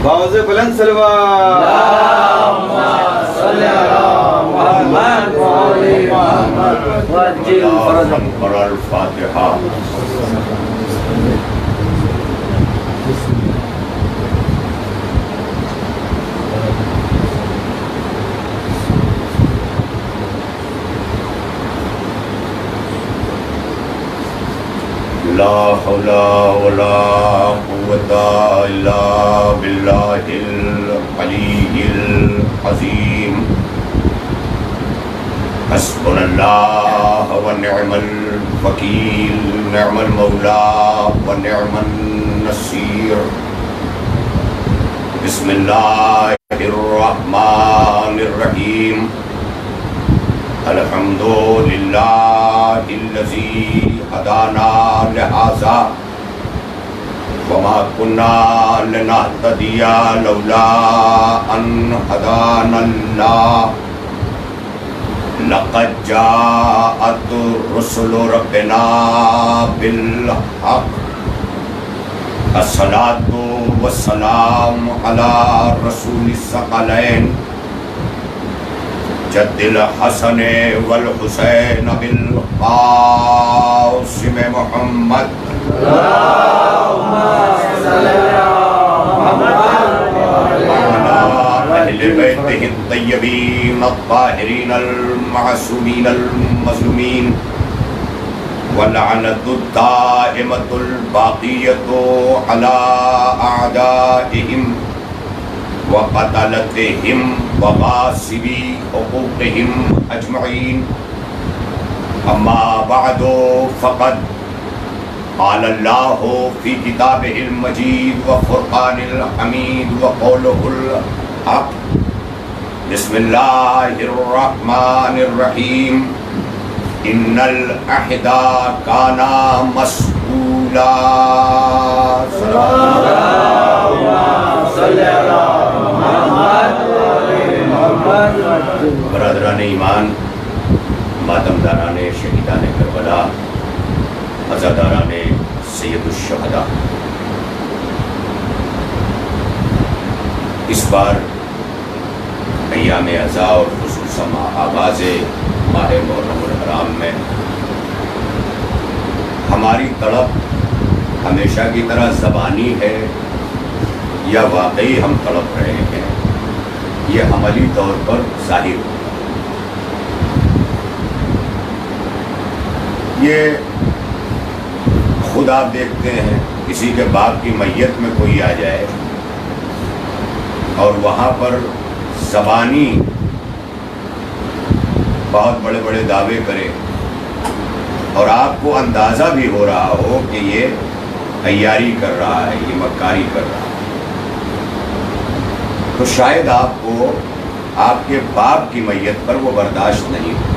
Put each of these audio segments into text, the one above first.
باوز بلند صلوات الفاتحہ. لا حول ولا قوة إلا بالله العلي العظيم. حسبنا الله ونعم الوكيل، نعم المولى ونعم النصير. بسم الله الرحمن الرحيم. الحمد لله الذي هدانا لهذا وما كنا لنهتدي لولا أن هدانا الله. لقد جاءت رسل ربنا بالحق. الصلاة والسلام على رسول الثقلين جد الحسن والحسین بالقاسم محمد. اللهم صل على محمد وعلى اہل بیتہ الطیبین الطاہرین المعصومین المظلومین. واللعنۃ الدائمۃ الباقیۃ علی اعدائہم وقتلتهم وغاصبي حقوقهم أجمعين. أما بعد فقد قال الله في كتابه المجيد وفرقان الحميد وقوله الحق. بسم الله الرحمن الرحيم. إن العهد كان مسؤولا. برادران ایمان، ماتمداران شہیدان کربلا، عزاداران سید الشہداء، اس بار ایام عزا اور خصوصاً آغاز ماہ محرم الحرام میں ہماری تڑپ ہمیشہ کی طرح زبانی ہے یا واقعی ہم تڑپ رہے ہیں، یہ عملی طور پر ظاہر ہوگا. یہ خود آپ دیکھتے ہیں، کسی کے باپ کی میت میں کوئی آ جائے اور وہاں پر زبانی بہت بڑے بڑے دعوے کرے اور آپ کو اندازہ بھی ہو رہا ہو کہ یہ عیاری کر رہا ہے، یہ مکاری کر رہا ہے، تو شاید آپ کو آپ کے باپ کی میت پر وہ برداشت نہیں ہو.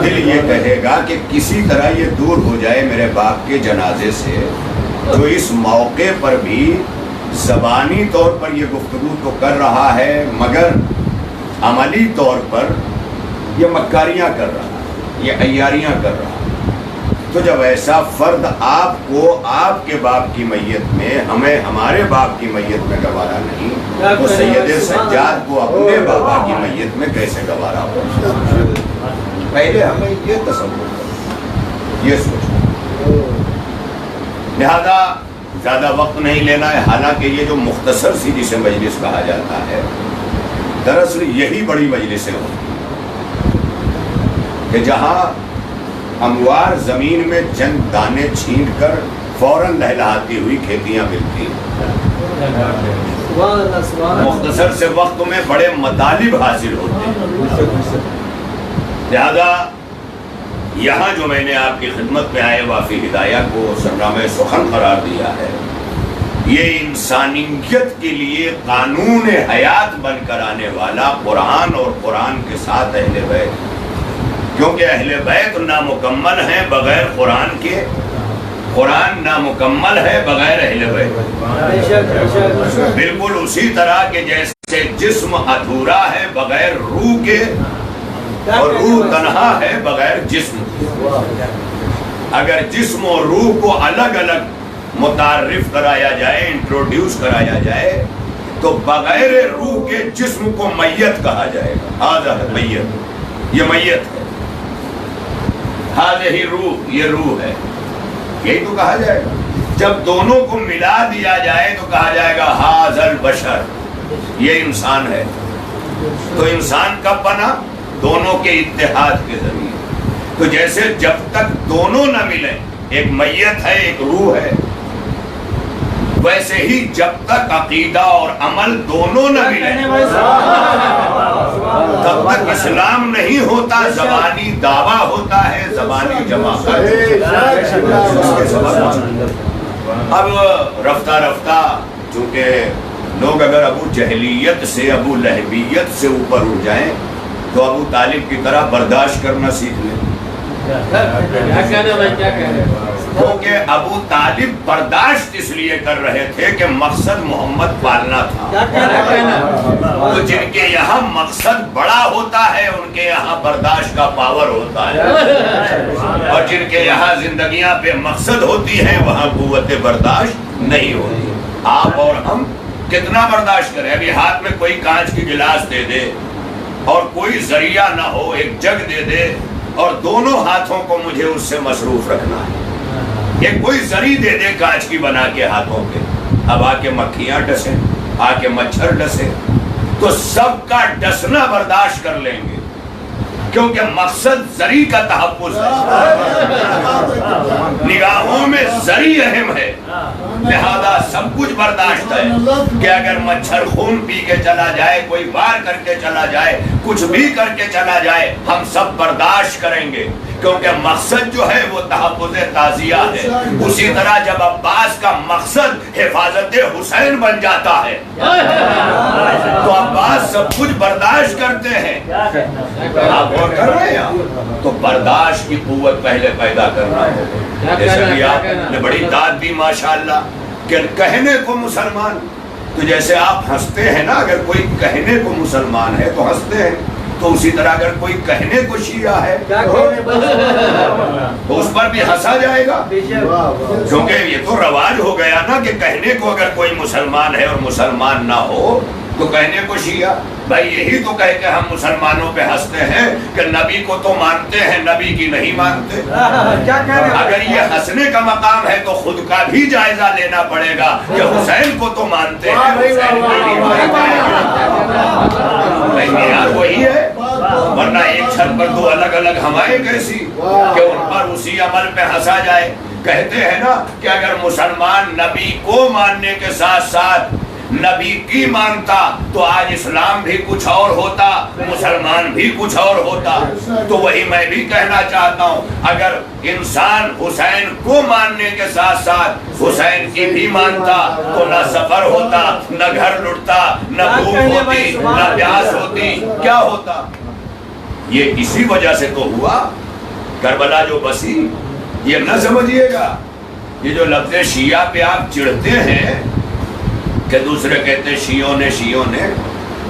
دل یہ کہے گا کہ کسی طرح یہ دور ہو جائے میرے باپ کے جنازے سے، جو اس موقع پر بھی زبانی طور پر یہ گفتگو تو کر رہا ہے مگر عملی طور پر یہ مکاریاں کر رہا ہے، یہ عیاریاں کر رہا ہے. تو جب ایسا فرد آپ کو آپ کے باپ کی میت میں، ہمیں ہمارے باپ کی میت میں گوارا نہیں، تو سید سجاد کو اپنے بابا کی میت میں کیسے گوارا ہو؟ پہلے ہمیں یہ تصور کرنا، یہ سوچنا. لہذا زیادہ وقت نہیں لینا ہے. حالانکہ یہ جو مختصر سی جسے مجلس کہا جاتا ہے، دراصل یہی بڑی مجلسیں ہوتی ہیں کہ جہاں ہموار زمین میں چند دانے چھینٹ کر فوراً لہلہاتی ہوئی کھیتیاں ملتی ہیں. مختصر سے وقت میں بڑے مطالب حاصل ہوتے ہیں. لہذا یہاں جو میں نے آپ کی خدمت میں آئے وافی ہدایہ کو سرنامہ سخن قرار دیا ہے، یہ انسانیت کے لیے قانون حیات بن کر آنے والا قرآن اور قرآن کے ساتھ اہل بیت، کیونکہ اہل بیت نامکمل ہیں بغیر قرآن کے، قرآن نامکمل ہے بغیر اہل بیت، بالکل اسی طرح کہ جیسے جسم ادھورا ہے بغیر روح کے، اور روح تنہا ہے بغیر جسم کے۔ اگر جسم اور روح کو الگ الگ متعارف کرایا جائے، انٹروڈیوس کرایا جائے، تو بغیر روح کے جسم کو میت کہا جائے گا۔ ہاذا ہے میت، یہ میت ہے۔ ہاذہ روح، یہ روح ہے، یہی تو کہا جائے گا۔ جب دونوں کو ملا دیا جائے تو کہا جائے گا ہاذا البشر، یہ انسان ہے۔ تو انسان کب بنا؟ دونوں کے اتحاد کے ذریعے۔ تو جیسے جب تک دونوں نہ ملیں، ایک میت ہے ایک روح ہے، ویسے ہی جب تک عقیدہ اور عمل دونوں نہ ملیں تب تک اسلام نہیں ہوتا، زبانی دعویٰ ہوتا ہے، زبانی جماعت۔ اب رفتہ رفتہ چونکہ لوگ اگر ابو جہلیت سے، ابو لہبیت سے اوپر اٹھ جائیں تو ابو طالب کی طرح برداشت کرنا سیکھ لیں، کیونکہ ابو طالب برداشت اس لیے کر رہے تھے کہ مقصد محمد پالنا تھا۔ تو جن کے یہاں مقصد بڑا ہوتا ہے ان کے یہاں برداشت کا پاور ہوتا ہے، اور جن کے یہاں زندگیاں بے مقصد ہوتی ہیں وہاں قوت برداشت نہیں ہوتی۔ آپ اور ہم کتنا برداشت کریں؟ ابھی ہاتھ میں کوئی کانچ کی گلاس دے دے اور کوئی ذریعہ نہ ہو، ایک جگ دے دے اور دونوں ہاتھوں کو مجھے اس سے مصروف رکھنا ہے، ایک کوئی زری دے دے کانچ کی بنا کے ہاتھوں پہ، اب آ کے مکھیاں ڈسیں، آ کے مچھر ڈسیں، تو سب کا ڈسنا برداشت کر لیں گے، کیونکہ مقصد زری کا تحفظ ہے، نگاہوں میں زری اہم ہے، لہذا سب کچھ برداشت ہے کہ اگر مچھر خون پی کے چلا جائے، کوئی وار کر کے چلا جائے، کچھ بھی کر کے چلا جائے، ہم سب برداشت کریں گے، کیونکہ مقصد جو ہے وہ تحفظ تعزیہ ہے۔ اسی طرح جب عباس کا مقصد حفاظت حسین بن جاتا ہے تو عباس سب کچھ برداشت کرتے ہیں۔ آپ غور کر رہے ہیں؟ تو برداشت کی قوت پہلے پیدا کرنا ہوگا۔ جیسے کہ آپ نے بڑی داد دی ماشاءاللہ کہ کہنے کو مسلمان، تو جیسے آپ ہنستے ہیں نا، اگر کوئی کہنے کو مسلمان ہے تو ہنستے ہیں، تو اسی طرح اگر کوئی کہنے کو شیعہ ہے تو اس پر بھی ہنسا جائے گا، کیونکہ یہ تو رواج ہو گیا نا کہ کہنے کو اگر کوئی مسلمان ہے اور مسلمان نہ ہو تو کہنے کو شیعہ۔ بھائی یہی تو کہہ کے ہم مسلمانوں پہ ہنستے ہیں کہ نبی کو تو مانتے ہیں، نبی کی نہیں مانتے۔ اگر یہ ہنسنے کا مقام ہے تو خود کا بھی جائزہ لینا پڑے گا کہ حسین کو تو مانتے ہیں، حسین کو نہیں مانتے۔ یار وہی ہے، ورنہ ایک چھت پر دو الگ الگ ہوائیں کیسی کہ ان پر اسی عمل پہ ہنسا جائے۔ کہتے ہیں نا کہ اگر مسلمان نبی کو ماننے کے ساتھ ساتھ نبی کی مانتا تو آج اسلام بھی کچھ اور ہوتا، مسلمان بھی کچھ اور ہوتا۔ تو وہی میں بھی کہنا چاہتا ہوں، اگر انسان حسین کو ماننے کے ساتھ ساتھ حسین کی بھی مانتا تو نہ سفر ہوتا، نہ گھر لٹتا، نہ بھوک ہوتی، نہ پیاس ہوتی، کیا ہوتا؟ یہ اسی وجہ سے تو ہوا کربلا جو بسی۔ یہ نہ سمجھیے گا یہ جو لفظ شیعہ پہ آپ چڑھتے ہیں کہ دوسرے کہتے ہیں شیعوں نے،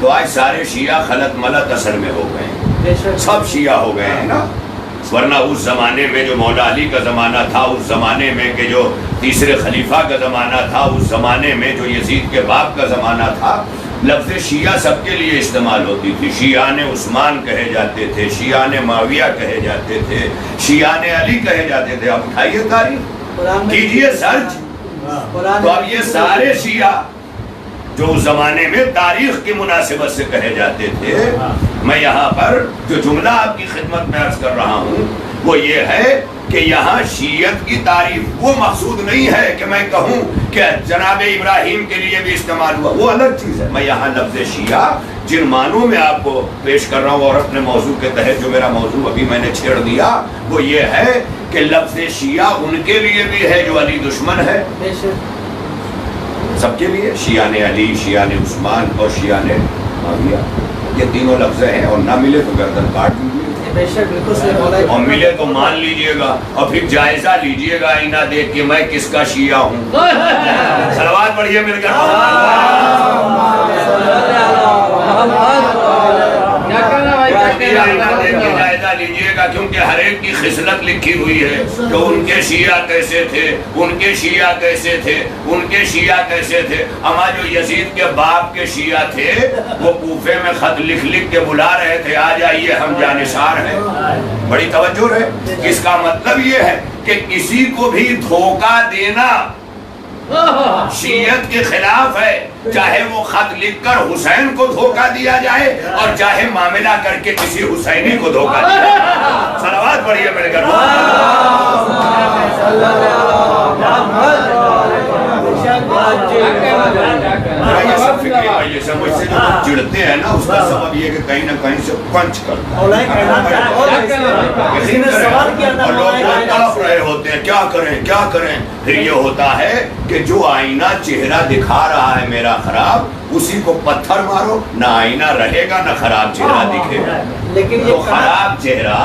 تو آج سارے شیعہ خلط ملط اصل میں ہو گئے، سب شیعہ ہو گئے ہیں نا۔ ورنہ اس زمانے میں جو مولا علی کا زمانہ تھا، اس زمانے میں کہ جو تیسرے خلیفہ کا زمانہ تھا، اس زمانے میں جو یزید کے باپ کا زمانہ تھا، لفظ شیعہ سب کے لیے استعمال ہوتی تھی۔ شیعان عثمان کہے جاتے تھے، شیعان معاویہ کہے جاتے تھے، شیعان علی کہے جاتے تھے۔ اب اٹھائیے تاریخ، کیجئے سرچ، تو اب یہ سارے شیعہ جو اس زمانے میں تاریخ کی مناسبت سے کہے جاتے تھے، میں یہاں پر جو جملہ آپ کی خدمت میں عرض کر رہا ہوں وہ یہ ہے کہ یہاں شیعت کی تعریف وہ مقصود نہیں ہے کہ میں کہوں کہ جناب ابراہیم کے لیے بھی استعمال ہوا، وہ الگ چیز ہے۔ میں یہاں لفظ شیعہ جن معنوں میں آپ کو پیش کر رہا ہوں اور اپنے موضوع کے تحت جو میرا موضوع ابھی میں نے چھیڑ دیا وہ یہ ہے کہ لفظ شیعہ ان کے لیے بھی ہے جو علی دشمن ہے، سب کے لیے، شیعان علی، شیعان عثمان اور شیعان معاویہ، یہ تینوں لفظ ہیں، اور نہ ملے تو گردن کاٹ دیجیے۔ بے شک بالکل صحیح بولا ہے. اور ملے تو مان لیجئے گا اور پھر جائزہ لیجئے گا آئینہ دیکھ کے میں کس کا شیعہ ہوں. صلوات پڑھیے مل کر. جائزہ لیجئے گا کیونکہ ہر ایک کی خصلت لکھی ہوئی ہے کہ ان کے شیعہ کیسے تھے, ان کے شیعہ کیسے تھے, ان کے شیعہ کیسے تھے. اما جو یزید کے باپ کے شیعہ تھے وہ کوفے میں خط لکھ لکھ کے بلا رہے تھے آ جائیے ہم جانثار ہیں. بڑی توجہ ہے. اس کا مطلب یہ ہے کہ کسی کو بھی دھوکہ دینا شیعت کے خلاف ہے, چاہے وہ خط لکھ کر حسین کو دھوکہ دیا جائے اور چاہے معاملہ کر کے کسی حسینی کو دھوکہ دیا جائے. صلوات پڑھیے میرے گھر. یہ سب فکری بھائی سے مجھ سے جو چڑھتے ہیں نا اس کا سبب یہ کہ کہیں نہ کہیں سے پنچ کرتا ہے اور لوگ تڑپ رہے ہوتے ہیں کیا کریں کیا کریں. پھر یہ ہوتا ہے کہ جو آئینہ چہرہ دکھا رہا ہے میرا خراب اسی کو پتھر مارو, نہ آئینہ رہے گا نہ خراب چہرہ دکھے گا. لیکن تو خراب چہرہ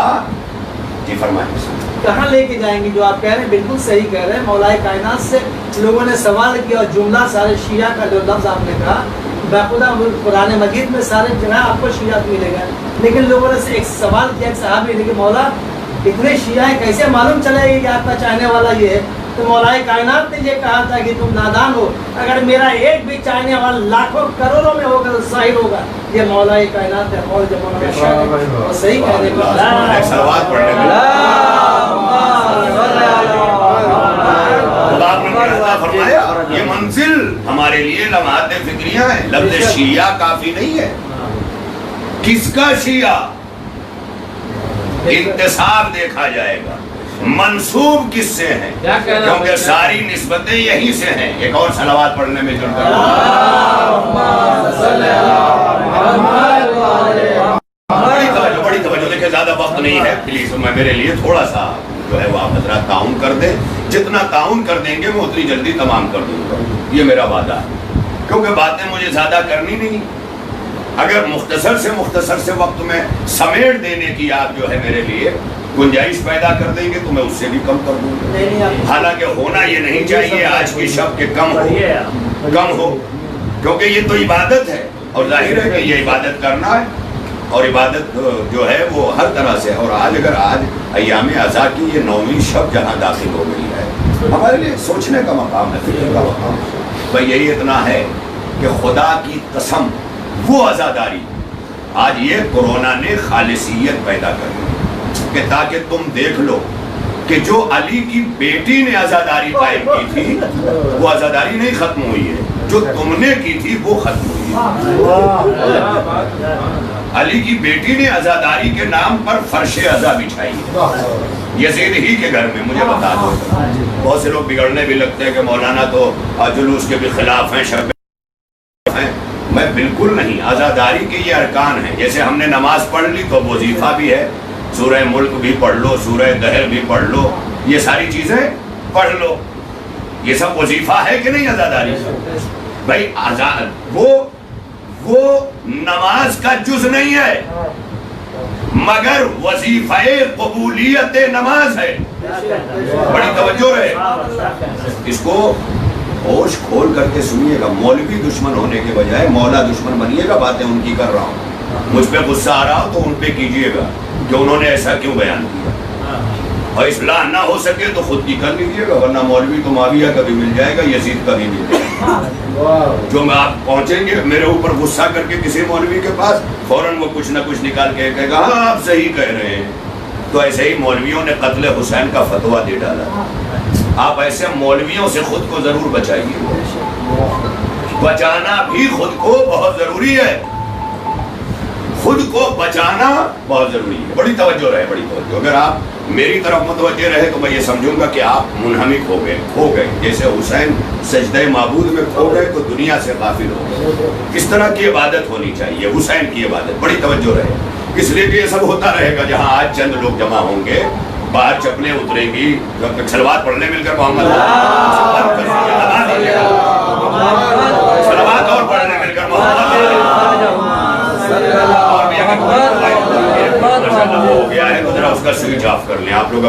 جی فرمائیں کہاں لے کے جائیں گے؟ جو آپ کہہ رہے ہیں بالکل صحیح کہہ رہے ہیں. مولا کائنات سے لوگوں نے سوال کیا اور جملہ سارے شیعہ کا جو لفظ آپ نے کہا باخدا قرآن مجید میں سارے جگہ آپ کو شیعہ ملے گا, لیکن لوگوں نے ایک سوال کیا ایک صحابی نے کہ مولا اتنے شیعہ ہیں کیسے معلوم چلے گا کہ آپ کا چاہنے والا یہ ہے؟ تو مولا کائنات نے یہ کہا تھا کہ تم نادان ہو, اگر میرا ایک بھی چاہنے والا لاکھوں کروڑوں میں ہوگا تو ظاہر ہوگا یہ مولا کائنات ہے. اور جب مولانا صحیح کہہ رہے فرمایا یہ منزل ہمارے لیے لمحات فکریاں ہیں. لفظ شیعہ کافی نہیں ہے. کس کا شیعہ انتصاب دیکھا جائے گا, منسوب کس سے ہیں, کیونکہ ساری نسبتیں یہیں سے ہیں. ایک اور صلوات پڑھنے میں جڑ کر بڑی توجہ. دیکھیں زیادہ وقت نہیں ہے, پلیز میں میرے لیے تھوڑا سا جو ہے وہ آپ حضرات تعاون کر دیں. جتنا تعاون کر دیں گے میں اتنی جلدی تمام کر دوں گا, یہ میرا وعدہ ہے. کیونکہ باتیں مجھے زیادہ کرنی نہیں. اگر مختصر سے وقت میں سمیٹ دینے کی آپ جو ہے میرے لیے گنجائش پیدا کر دیں گے تو میں اس سے بھی کم کر دوں گا. حالانکہ ہونا یہ نہیں چاہیے آج کی شب کے کم ہو, کیونکہ یہ تو عبادت ہے اور ظاہر ہے کہ یہ عبادت کرنا ہے اور عبادت جو ہے وہ ہر طرح سے. اور آج ایام عزا کی یہ 9ویں شب جہاں داخل ہو گئی ہے ہمارے لیے سوچنے کا مقام ہے, فکر کا مقام ہے. بھائی یہی اتنا ہے کہ خدا کی قسم وہ عزاداری آج یہ کورونا نے خالصیت پیدا کر دی کہ تاکہ تم دیکھ لو کہ جو علی کی بیٹی نے عزاداری قائم کی تھی وہ عزاداری نہیں ختم ہوئی ہے, جو تم نے کی تھی وہ ختم ہوئی ہے. علی کی بیٹی نے عزاداری کے نام پر فرش عزا بچھائی ہے یزید ہی کے گھر میں. مجھے بتا دو, بہت سے لوگ بگڑنے بھی لگتے ہیں کہ مولانا تو جلوس کے بھی خلاف ہیں, شب ہیں. میں بالکل نہیں. عزاداری کے یہ ارکان ہیں. جیسے ہم نے نماز پڑھ لی تو وظیفہ بھی ہے, سورہ ملک بھی پڑھ لو, سورہ دہر بھی پڑھ لو, یہ ساری چیزیں پڑھ لو. یہ سب وظیفہ ہے کہ نہیں عزاداری؟ بھائی وہ نماز کا جز نہیں ہے مگر وظیفہ قبولیت نماز ہے. بڑی توجہ ہے, اس کو ہوش کھول کر کے سنیے گا. مولوی دشمن ہونے کے بجائے مولا دشمن بنیے گا. باتیں ان کی کر رہا ہوں, مجھ پہ غصہ آ رہا ہو تو ان پہ کیجئے گا کہ انہوں نے ایسا کیوں بیان کیا, اور اصلاح نہ ہو سکے تو خود کی کر لیجئے گا, ورنہ مولوی تو معاویہ کا بھی مل جائے گا, یزید کا بھی مل جائے گا. جو میں آپ پہنچیں گے میرے اوپر غصہ کر کے کسی مولوی کے پاس, فوراً وہ کچھ نہ کچھ نکال کے کہے گا ہاں آپ صحیح کہہ رہے ہیں. تو ایسے ہی مولویوں نے قتل حسین کا فتویٰ دے ڈالا. آپ ایسے مولویوں سے خود کو ضرور بچائیے. بچانا بھی خود کو بہت ضروری ہے, خود کو بچانا بہت ضروری ہے. بڑی توجہ رہے, بڑی توجہ. اگر آپ میری طرف متوجہ رہے تو میں یہ سمجھوں گا کہ آپ منہمک ہو گئے. جیسے حسین سجدہ معبود میں کھو گئے تو دنیا سے غافل ہو گئے. اس طرح کی عبادت ہونی چاہیے, حسین کی عبادت. بڑی توجہ رہے, اس لیے کہ یہ سب ہوتا رہے گا. جہاں آج چند لوگ جمع ہوں گے, باہر چپلیں اتریں گی, صلوات پڑھنے مل کر محمد صلوات اور پڑھنے مل کر محمد ہو گیا.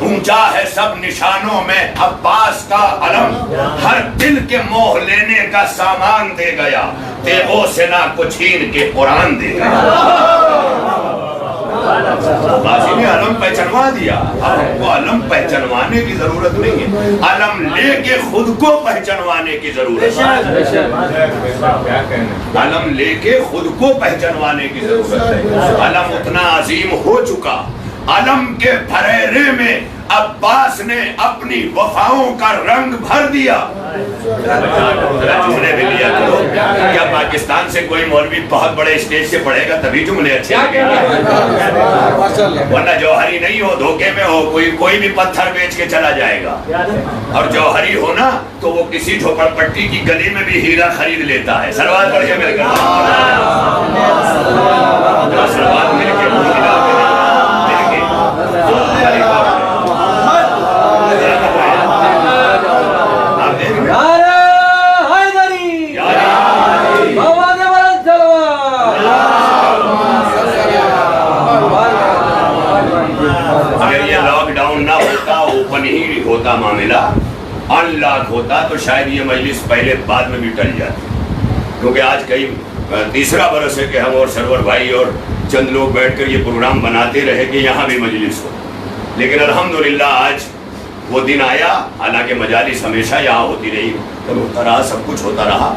اونچا ہے سب نشانوں میں عباس کا علم، ہر دل کے موہ لینے کا سامان دے گیا، تیغوں سے نہ کو چھین کے قرآن دے گیا۔ غازی نے علم پہچنوا دیا، اب ہم کو علم پہچنوانے کی ضرورت نہیں ہے، علم لے کے خود کو پہچنوانے کی ضرورت ہے، علم لے کے خود کو پہچنوانے کی ضرورت ہے۔ علم اتنا عظیم ہو چکا، علم کے پھریرے میں عباس نے اپنی وفاؤں کا رنگ بھر دیا۔ جملے بھی لیا کرو، کیا پاکستان سے کوئی مولوی بہت بڑے اسٹیج سے پڑھے گا تبھی جملے اچھے لگیں گے؟ ورنہ جوہری نہیں ہو، دھوکے میں ہو، کوئی بھی پتھر بیچ کے چلا جائے گا، اور جوہری ہو نا تو وہ کسی جھوپڑ پٹی کی گلی میں بھی ہیرا خرید لیتا ہے۔ سلوات پڑھیے میرے گھر، سلوات مل کے ہوتا معاملہ ان لاک ہوتا تو شاید یہ مجلس پہلے بعد میں بھی ٹل جاتی، کیونکہ آج کئی تیسرا برس ہے کہ ہم اور سرور بھائی اور چند لوگ بیٹھ کر یہ پروگرام بناتے رہے کہ یہاں بھی مجلس ہو، لیکن الحمدللہ آج وہ دن آیا، حالانکہ مجالس ہمیشہ یہاں ہوتی رہی، ہوتا رہا، سب کچھ ہوتا رہا۔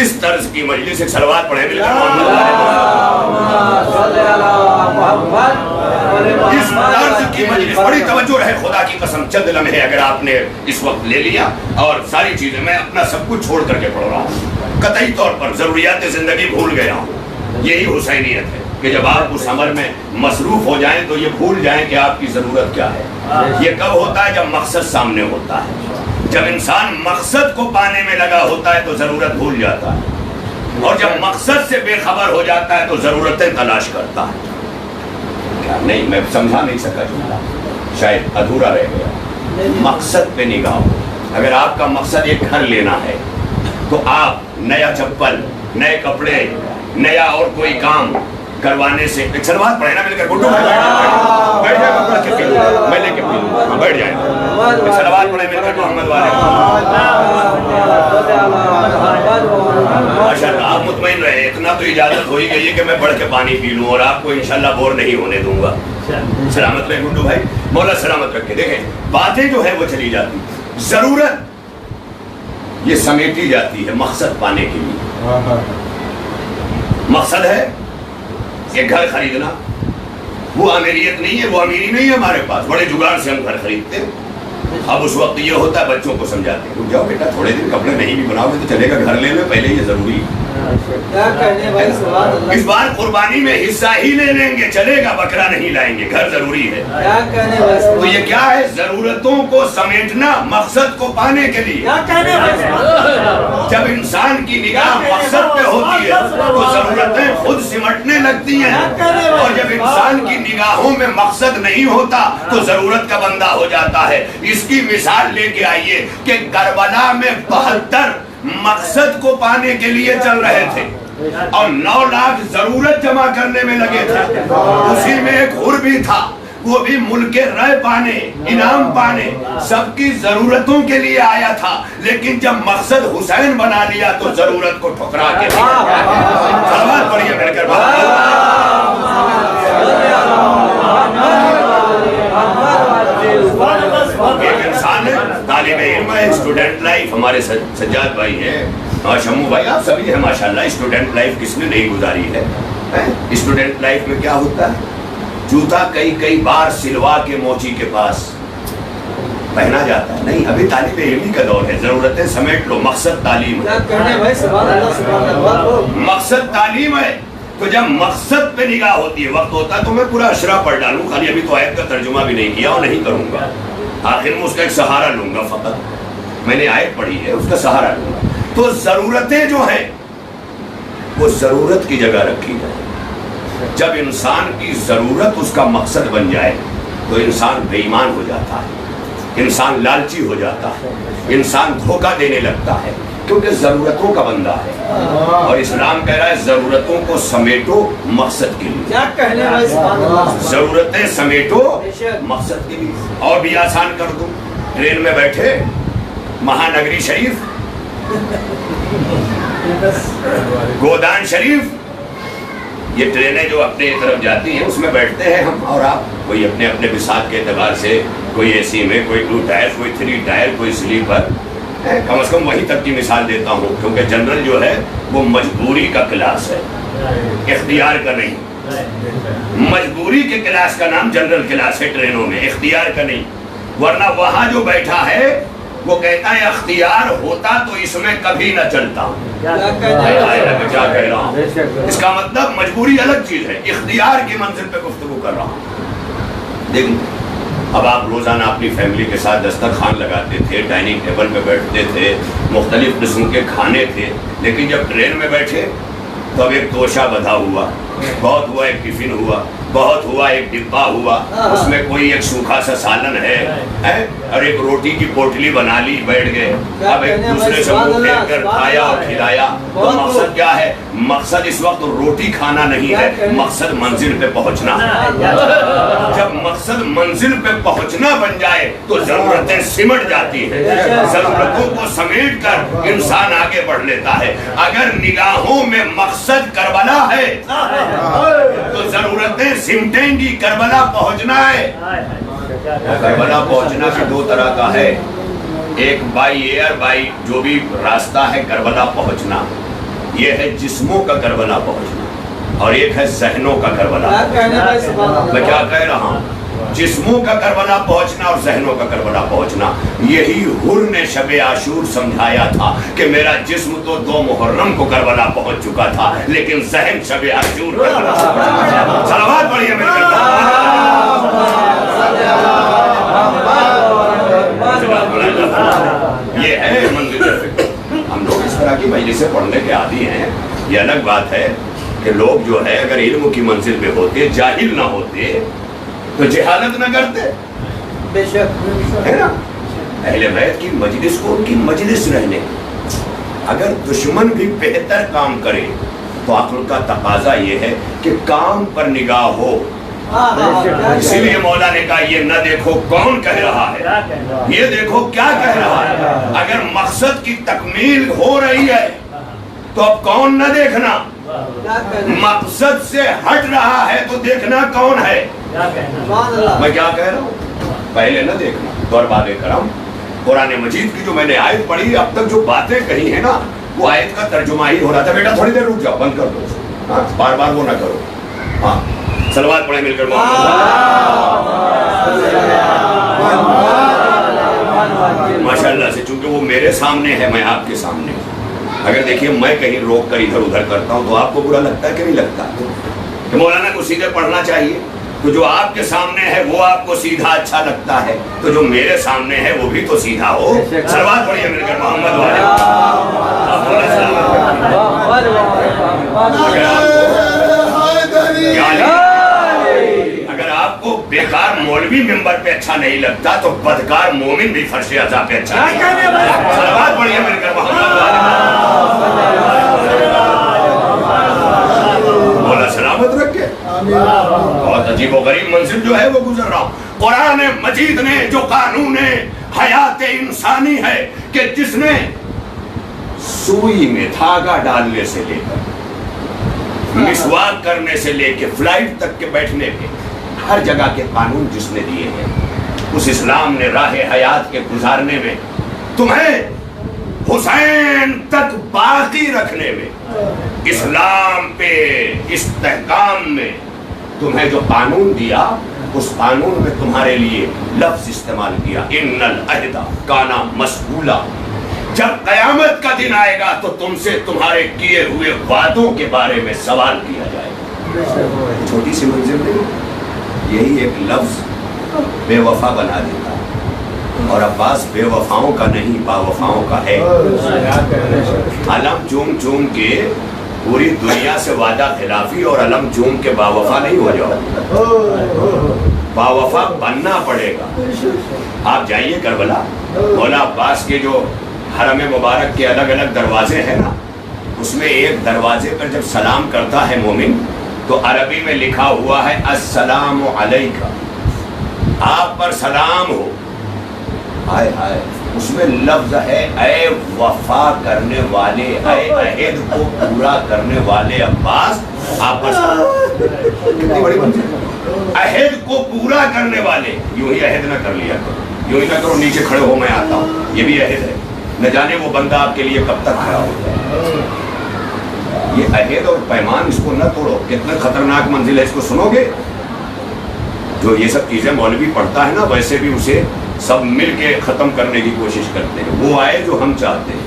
اس طرز کی مجلس، ایک صلوات پڑھیں مل کر اس طرز کی مجلس بڑی توجہ رہے، خدا کی قسم چند لمحے اگر آپ نے اس وقت لے لیا اور ساری چیزیں، میں اپنا سب کچھ چھوڑ کر کے پڑھ رہا ہوں، قطعی طور پر ضروریات زندگی بھول گیا ہوں۔ یہی حسینیت ہے کہ جب آپ اس عمل میں مصروف ہو جائیں تو یہ بھول جائیں کہ آپ کی ضرورت کیا ہے۔ یہ کب ہوتا ہے؟ جب مقصد سامنے ہوتا ہے، جب انسان مقصد کو پانے میں لگا ہوتا ہے تو ضرورت بھول جاتا ہے، اور جب مقصد سے بے خبر ہو جاتا ہے تو ضرورتیں تلاش کرتا ہے۔ نہیں، میں سمجھا نہیں سکا جملہ، شاید ادھورا رہ گیا۔ مقصد پہ نگاہ ہو، اگر آپ کا مقصد ایک گھر لینا ہے تو آپ نیا چپل، نئے کپڑے، نیا اور کوئی کام کروانے سے، ایک سلوات پڑھے نا مل کر، گڈو بیٹھ جائے، میں لے کے پیلوں، بیٹھ جائیں، ایک سلوات پڑھے مل کر محمد والے۔ ماشاءاللہ، آپ مطمئن رہے، اتنا تو اجازت ہو ہی گئی ہے کہ میں بڑھ کے پانی پی لوں اور آپ کو انشاءاللہ بور نہیں ہونے دوں گا۔ سلامت رہے گڈو بھائی، مولا سلامت رکھے۔ دیکھیں باتیں جو ہے وہ چلی جاتی، ضرورت یہ سمیٹی جاتی ہے مقصد پانے کے لیے۔ مقصد ہے یہ گھر خریدنا، وہ امیریت نہیں ہے، وہ امیری نہیں ہے ہمارے پاس، بڑے جگاڑ سے ہم گھر خریدتے ہیں۔ اب اس وقت یہ ہوتا ہے بچوں کو سمجھاتے ہیں، رک جاؤ بیٹا، تھوڑے دن کپڑے نہیں بھی بناؤ گے تو چلے گا، گھر لے لو پہلے، یہ ضروری ہے۔ اس بار قربانی میں حصہ ہی لے لیں گے، چلے گا، بکرا نہیں لائیں گے، گھر ضروری ہے۔ تو یہ کیا ہے؟ ضرورتوں کو سمیٹنا مقصد کو پانے کے لیے۔ جب انسان کی نگاہ مقصد پہ ہوتی ہے تو ضرورتیں خود سمٹنے لگتی ہیں، اور جب انسان کی نگاہوں میں مقصد نہیں ہوتا تو ضرورت کا بندہ ہو جاتا ہے۔ اس کی مثال لے کے آئیے کہ کربلا میں 72 مقصد کو پانے کے لیے چل رہے تھے اور 9 لاکھ ضرورت جمع کرنے میں لگے تھے۔ اسی میں ایک حر بھی تھا، وہ بھی ملک رائے پانے، انعام پانے، سب کی ضرورتوں کے لیے آیا تھا، لیکن جب مقصد حسین بنا لیا تو ضرورت کو ٹھکرا کے سلوات پڑھیے مل کر۔ ایک انسان ہے، طالب علم ہے، اسٹوڈنٹ لائف، ہمارے سجاد بھائی ہیں، شمو بھائی، آپ سبھی ہیں ماشاءاللہ۔ اسٹوڈنٹ لائف کس نے نہیں گزاری ہے؟ اسٹوڈنٹ لائف میں کیا ہوتا ہے؟ جوتا کئی بار سلوا کے موچی کے پاس پہنا جاتا ہے، نہیں، ابھی طالب علمی کا دور ہے، ضرورتیں سمیٹ لو، مقصد تعلیم ہے، مقصد تعلیم ہے۔ تو جب مقصد پہ نگاہ ہوتی ہے، وقت ہوتا ہے تو میں پورا اشرا پڑھ ڈالوں، خالی ابھی تو آیت کا ترجمہ بھی نہیں کیا اور نہیں کروں گا، آخر میں اس کا ایک سہارا لوں گا، فقط میں نے آیت پڑھی ہے اس کا سہارا لوں گا۔ تو ضرورتیں جو ہیں وہ ضرورت کی جگہ رکھی جائے۔ جب انسان کی ضرورت اس کا مقصد بن جائے تو انسان بے ایمان ہو جاتا ہے، انسان لالچی ہو جاتا ہے، انسان دھوکہ دینے لگتا ہے، کیونکہ ضرورتوں کا بندہ ہے، اور اسلام کہہ رہا ہے ضرورتوں کو سمیٹو مقصد کے لیے، کیا کہنے بھائی، سبحان اللہ، ضرورتیں سمیٹو مقصد کے لیے۔ اور بھی آسان کر دوں، ٹرین میں بیٹھے مہانگری شریف، گودان شریف، یہ ٹرینیں جو اپنے طرف جاتی ہیں اس میں بیٹھتے ہیں ہم اور آپ، کوئی اپنے اپنے بساط کے اعتبار سے، کوئی اے سی میں، کوئی 2 ٹائر، کوئی 3 ٹائر، کوئی سلیپر، کم از کم وہی تک کی مثال دیتا ہوں، کیونکہ جنرل جو ہے وہ مجبوری کا کلاس ہے، اختیار کا نہیں۔ مجبوری کے کلاس کا نام جنرل کلاس ہے ٹرینوں میں، اختیار کا نہیں، ورنہ وہاں جو بیٹھا ہے وہ کہتا ہے اختیار ہوتا تو اس میں کبھی نہ چلتا۔ کیا کہہ رہا ہوں؟ اس کا مطلب مجبوری الگ چیز ہے، اختیار کی منزل پہ گفتگو کر رہا ہوں۔ دیکھیں، اب آپ روزانہ اپنی فیملی کے ساتھ دسترخوان لگاتے تھے، ڈائننگ ٹیبل پہ بیٹھتے تھے، مختلف قسم کے کھانے تھے، لیکن جب ٹرین میں بیٹھے تو اب ایک توشہ بدھا ہوا، بہت ہوا ایک ٹفن ہوا، بہت ہوا ایک ڈبہ ہوا، اس میں کوئی ایک سوکھا سا سالن ہے اور ایک روٹی کی پوٹلی بنا لی، بیٹھ گئے، اب ایک دوسرے سے منہ پھیر کر کھایا اور کھلایا۔ تو مقصد کیا ہے؟ مقصد اس وقت روٹی کھانا نہیں ہے، مقصد منزل پہ پہنچنا۔ جب مقصد منزل پہ پہنچنا بن جائے تو ضرورتیں سمٹ جاتی ہیں، ضرورتوں کو سمیٹ کر انسان آگے بڑھ لیتا ہے۔ اگر نگاہوں میں مقصد کربلا ہے تو ضرورتیں سمٹیں گی، کربلا پہنچنا ہے۔ کربلا پہنچنا بھی 2 طرح کا ہے، ایک بائی ایئر، بائی جو بھی راستہ ہے کربلا پہنچنا، یہ ہے جسموں کا کربلا پہنچنا، اور ایک ہے ذہنوں کا کربلا۔ میں کیا کہہ رہا ہوں؟ جسموں کا کربلا پہنچنا اور ذہنوں کا کربلا پہنچنا۔ یہی حر نے شب عاشور سمجھایا تھا کہ میرا جسم تو 2 محرم کو کربلا پہنچ چکا تھا، لیکن ذہن شب عاشور کربلا پہنچ چکا۔ صلوات پڑھیے میرے یہ ہے منزل فکر۔ ہم لوگ اس طرح کی مجلسیں پڑھنے کے عادی ہیں، یہ الگ بات ہے کہ لوگ جو ہے اگر علم کی منزل پہ ہوتے، جاہل نہ ہوتے تو جہالت نہ کرتے، بے شک ہے نا؟ اہل بیت کی مجلس کو ان کی مجلس رہنے، اگر دشمن بھی بہتر کام کرے تو عقل کا تقاضا یہ ہے کہ کام پر نگاہ ہو۔ اسی لیے مولا نے کہا یہ نہ دیکھو کون کہہ رہا ہے، یہ دیکھو کیا کہہ رہا ہے۔ اگر مقصد کی تکمیل ہو رہی ہے تو اب کون نہ دیکھنا، مقصد سے ہٹ رہا ہے تو دیکھنا کون ہے۔ میں کیا کہہ رہا ہوں؟ پہلے نہ دیکھنا۔ تو اور بات کرم، قرآن مجید کی جو میں نے آیت پڑھی، اب تک جو باتیں کہی ہیں نا، وہ آیت کا ترجمہ ہی ہو رہا تھا۔ بیٹا تھوڑی دیر رک جاؤ، بند کر دو، بار بار وہ نہ کرو۔ ہاں، صلوات پڑھیں مل کر ماشاء اللہ سے، چونکہ وہ میرے سامنے ہے، میں آپ کے سامنے ہوں۔ اگر دیکھیے میں کہیں روک کر ادھر ادھر کرتا ہوں تو آپ کو برا لگتا ہے کہ نہیں لگتا؟ کہ مولانا کو سیدھے پڑھنا چاہیے، تو جو آپ کے سامنے ہے وہ آپ کو سیدھا اچھا لگتا ہے، تو جو میرے سامنے ہے وہ بھی تو سیدھا ہو۔ صلوات پڑھیے مل کر محمد والے۔ اگر آپ کو بیکار مولوی ممبر پہ اچھا نہیں لگتا تو بدکار مومن بھی فرش عزا پہ اچھا نہیں لگتا۔ صلوات پڑھیے مل کر محمد مولا سلامت رکھے۔ بہت عجیب و غریب منزل جو ہے وہ گزر رہا ہوں۔ قرآن مجید نے جو قانون حیات انسانی ہے کہ جس نے سوئی میں دھاگا ڈالنے سے لے کر مسواک کرنے سے لے کے فلائٹ تک کے بیٹھنے کے ہر جگہ کے قانون جس نے دیے ہیں، اس اسلام نے راہ حیات کے گزارنے میں تمہیں حسین تک باقی رکھنے میں، اسلام پہ استحکام میں تمہیں جو قانون دیا، اس قانون میں تمہارے لیے لفظ استعمال کیا، ان العہد کان مسئولا۔ جب قیامت کا دن آئے گا تو تم سے تمہارے کیے ہوئے وعدوں کے بارے میں سوال کیا جائے گا۔ چھوٹی سی منزل نہیں، یہی ایک لفظ بے وفا بنا دیتا ہے، اور عباس بے وفاؤں کا نہیں با وفاؤں کا ہے۔ علم چوم چوم کے پوری دنیا سے وعدہ خلافی اور علم چوم کے با وفا نہیں ہو جاؤ، با وفا بننا پڑے گا۔ آپ جائیے کربلا، مولا عباس کے جو حرم مبارک کے الگ الگ دروازے ہیں نا، اس میں ایک دروازے پر جب سلام کرتا ہے مومن تو عربی میں لکھا ہوا ہے السلام علیکہ، آپ پر سلام ہو. ہائے ہائے، اس میں لفظ ہے اے وفا کرنے والے، اے عہد کو پورا کرنے والے عباس، آپ پر سلام. کتنی بڑی بات ہے، عہد کو پورا کرنے والے. یوں ہی عہد نہ کر لیا کرو، یوں ہی نہ کرو نیچے کھڑے ہو میں آتا ہوں، یہ بھی عہد ہے. نہ جانے وہ بندہ آپ کے لیے کب تک کھڑا ہو جائے. یہ عہد اور پیمان اس کو نہ توڑو. کتنا خطرناک منزل ہے، اس کو سنو گے. جو یہ سب چیزیں مولوی پڑھتا ہے نا، ویسے بھی اسے سب مل کے ختم کرنے کی کوشش کرتے ہیں. وہ آئے جو ہم چاہتے ہیں،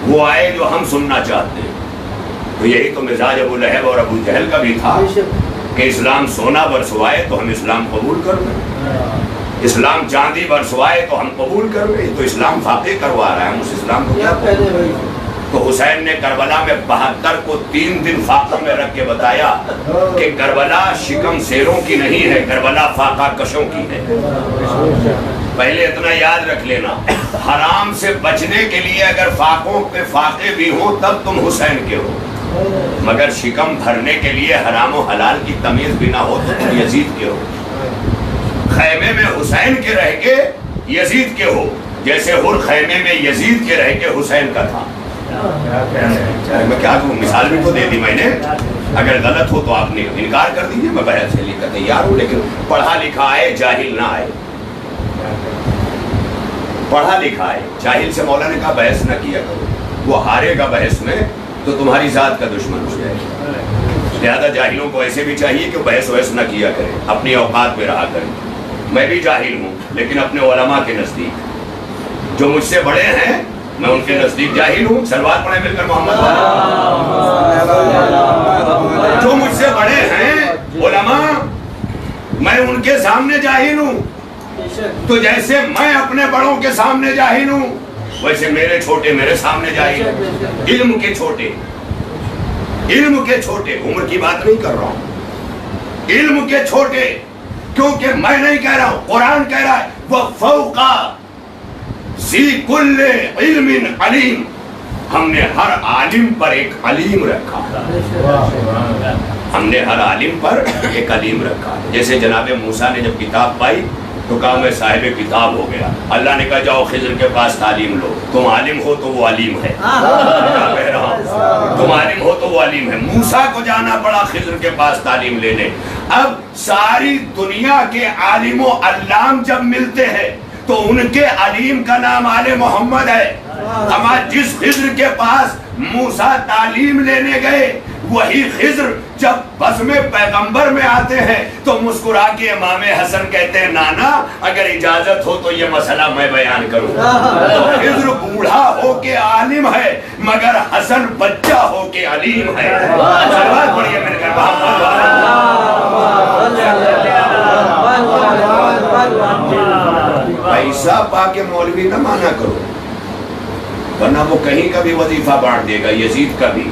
وہ آئے جو ہم سننا چاہتے ہیں. تو یہی تو مزاج ابو لہب اور ابو جہل کا بھی تھا کہ اسلام سونا برسوائے تو ہم اسلام قبول کر لیں، اسلام چاندی برسوائے تو ہم قبول کر لیں. تو اسلام فاقے کروا رہا ہے، ہم اس اسلام کو کیا قبول کریں؟ تو حسین نے کربلا میں 72 کو 3 دن فاقہ میں رکھ کے بتایا کہ کربلا شکم سیروں کی نہیں ہے، کربلا فاقہ کشوں کی ہے. پہلے اتنا یاد رکھ لینا، حرام سے بچنے کے لیے اگر فاقوں پہ فاقے بھی ہوں تب تم حسین کے ہو، مگر شکم بھرنے کے لیے حرام و حلال کی تمیز بھی نہ ہو تو تم یزید کے ہو. خیمے میں حسین کے رہ کے یزید کے ہو، جیسے ہر خیمے میں یزید کے رہ کے حسین کا تھا. میں کیا کہوں، مثال بھی تو دے دی میں نے. اگر غلط ہو تو آپ نے انکار کر دیجیے، میں بحث سے لے کر تیار ہوں. لیکن پڑھا لکھا آئے جاہل نہ آئے، پڑھا لکھا ہے. جاہل سے مولا نے کہا بحث نہ کیا کرو، وہ ہارے گا بحث میں تو تمہاری ذات کا دشمن ہو جائے گا. لہذا جاہلوں کو ایسے بھی چاہیے کہ بحث وحث نہ کیا کریں، اپنی اوقات میں رہا کریں. میں بھی جاہل ہوں لیکن اپنے علماء کے نزدیک، جو مجھ سے بڑے ہیں میں ان کے نزدیک جاہل ہوں. سلوات پڑھیں مل کر محمد. جو مجھ سے بڑے ہیں علماء میں ان کے سامنے جاہل ہوں. تو جیسے میں اپنے بڑوں کے سامنے جاہل ہوں ویسے میرے چھوٹے میرے سامنے جاہل ہیں. علم کے چھوٹے، علم کے چھوٹے، عمر کی بات نہیں کر رہا ہوں، علم کے چھوٹے. کیونکہ میں نہیں کہہ رہا ہوں، قرآن کہہ رہا ہے وَفَوْقَ ذِي كُلِّ عِلْمٍ عَلِيمٍ. ہم نے ہر عالم پر ایک علیم رکھا، ہم نے ہر عالم پر ایک علیم رکھا. جیسے جناب موسیٰ نے جب کتاب پائی تو کہا میں صاحب کتاب ہو گیا. اللہ نے کہا جاؤ خضر کے پاس تعلیم لو، تم عالم ہو تو وہ علیم ہے. کہہ رہا ہوں تم عالم ہو تو وہ علیم ہے. موسیٰ کو جانا پڑا خضر کے پاس تعلیم لینے. اب ساری دنیا کے عالم و علام جب ملتے ہیں تو ان کے علیم کا نام آل محمد ہے. ہمارا جس خضر کے پاس موسیٰ تعلیم لینے گئے وہی خضر جب بزم پیغمبر میں آتے ہیں تو مسکرا کے امام حسن کہتے ہیں نانا اگر اجازت ہو تو یہ مسئلہ میں بیان کروں. تو خضر بوڑھا ہو کے عالم ہے مگر حسن بچہ ہو کے علیم ہے. سلوات پڑھیے میرے گھر پیسہ پا کے مولوی نہ مانا کرو ورنہ وہ کہیں کا بھی وظیفہ بانٹ دے گا، یزید کا بھی.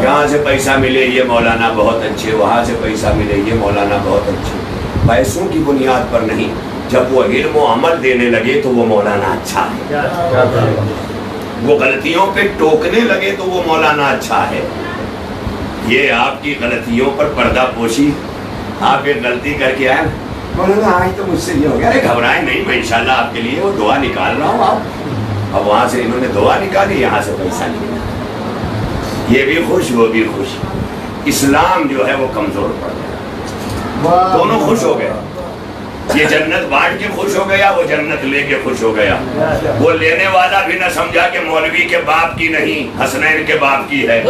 یہاں سے پیسہ ملے یہ مولانا بہت اچھے، وہاں سے پیسہ ملے یہ مولانا بہت اچھے. پیسوں کی بنیاد پر نہیں، جب وہ علم و عمل دینے لگے تو وہ مولانا اچھا ہے. وہ غلطیوں پہ ٹوکنے لگے تو وہ مولانا اچھا ہے. یہ آپ کی غلطیوں پر پردہ پوشی، آپ ایک غلطی کر کے آئے مولانا آج تو مجھ سے یہ ہو گیا. ارے گھبرائیں نہیں، میں انشاءاللہ آپ کے لیے وہ دعا نکال رہا ہوں. آپ اب وہاں سے انہوں نے دعا نکالی، یہاں سے پیسہ نکالا، یہ بھی خوش وہ بھی خوش. اسلام جو ہے وہ کمزور پڑ گیا، دونوں خوش ہو گئے. یہ جنت بانٹ کے خوش ہو گیا، وہ جنت لے کے خوش ہو گیا. وہ لینے والا بھی نہ سمجھا کہ مولوی کے باپ کی نہیں حسنین کے باپ کی ہے.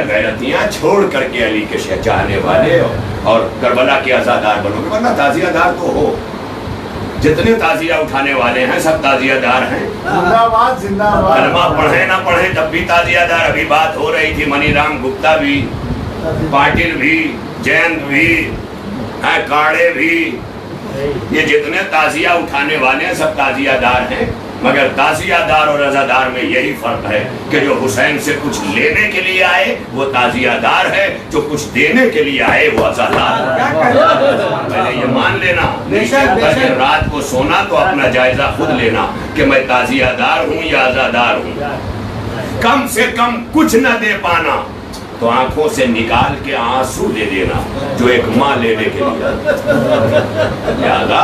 غیرتیاں چھوڑ کر کے علی کے چاہنے والے اور کربلا کے عزادار بنو گے، ورنہ تعزیہ دار تو ہو. جتنے تعزیہ اٹھانے والے ہیں سب تعزیہ دار ہیں. کلمہ پڑھیں نہ پڑھیں تب بھی تعزیہ دار. ابھی بات ہو رہی تھی منی رام گپتا بھی، پاٹل بھی، جینت بھی، کاڑے بھی، یہ جتنے تعزیہ اٹھانے والے ہیں سب تعزیہ دار ہیں. مگر تعزیہ دار اور عزادار میں یہی فرق ہے کہ جو حسین سے کچھ لینے کے لیے آئے وہ تعزیہ دار ہے، جو کچھ دینے کے لیے آئے وہ عزادار ہے۔ پہلے یہ مان لینا، اگر رات کو سونا تو اپنا جائزہ خود لینا کہ میں تعزیہ دار ہوں یا عزادار ہوں۔ کم سے کم کچھ نہ دے پانا تو آنکھوں سے نکال کے آنسو دے دینا جو ایک ماں لینے کے لیے۔ لہذا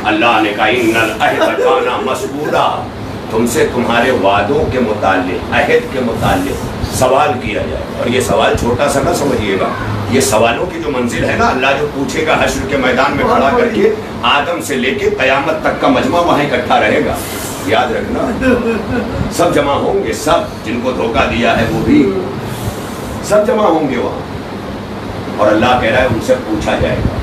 اللہ نے کہا ان العہد کان مسئولا، تم سے تمہارے وعدوں کے متعلق، عہد کے متعلق سوال کیا جائے۔ اور یہ سوال چھوٹا سا نہ سمجھیے گا، یہ سوالوں کی جو منزل ہے نا، اللہ جو پوچھے گا حشر کے میدان میں کھڑا کر کے، آدم سے لے کے قیامت تک کا مجمع وہاں اکٹھا رہے گا۔ یاد رکھنا سب جمع ہوں گے، سب جن کو دھوکہ دیا ہے وہ بھی سب جمع ہوں گے وہاں، اور اللہ کہہ رہا ہے ان سے پوچھا جائے گا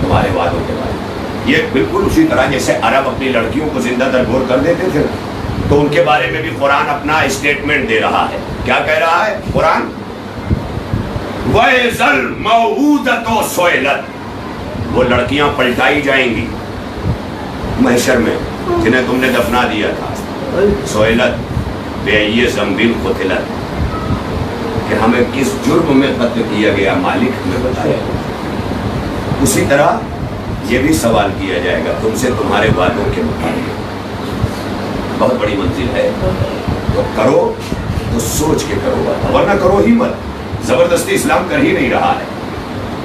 تمہارے وعدوں کے بارے میں۔ یہ بالکل اسی طرح جیسے عرب اپنی لڑکیوں کو زندہ درگور کر دیتے تھے، تو ان کے بارے میں بھی قرآن اپنا اسٹیٹمنٹ دے رہا ہے۔ کیا کہہ رہا ہے قرآن؟ وَإِذَا الْمَوْءُودَةُ سُئِلَتْ، وہ لڑکیاں پلٹائی جائیں گی محشر میں جنہیں تم نے دفنا دیا تھا۔ سُئِلَتْ بِأَيِّ ذَنبٍ قُتِلَتْ، کہ ہمیں کس جرم میں قتل کیا گیا مالک ہمیں بتایا۔ اسی طرح یہ بھی سوال کیا جائے گا تم سے تمہارے وعدوں کے مطابق۔ بہت بڑی منزل ہے، تو کرو تو سوچ کے کرو، ورنہ کرو ہی مت۔ زبردستی اسلام کر ہی نہیں رہا ہے،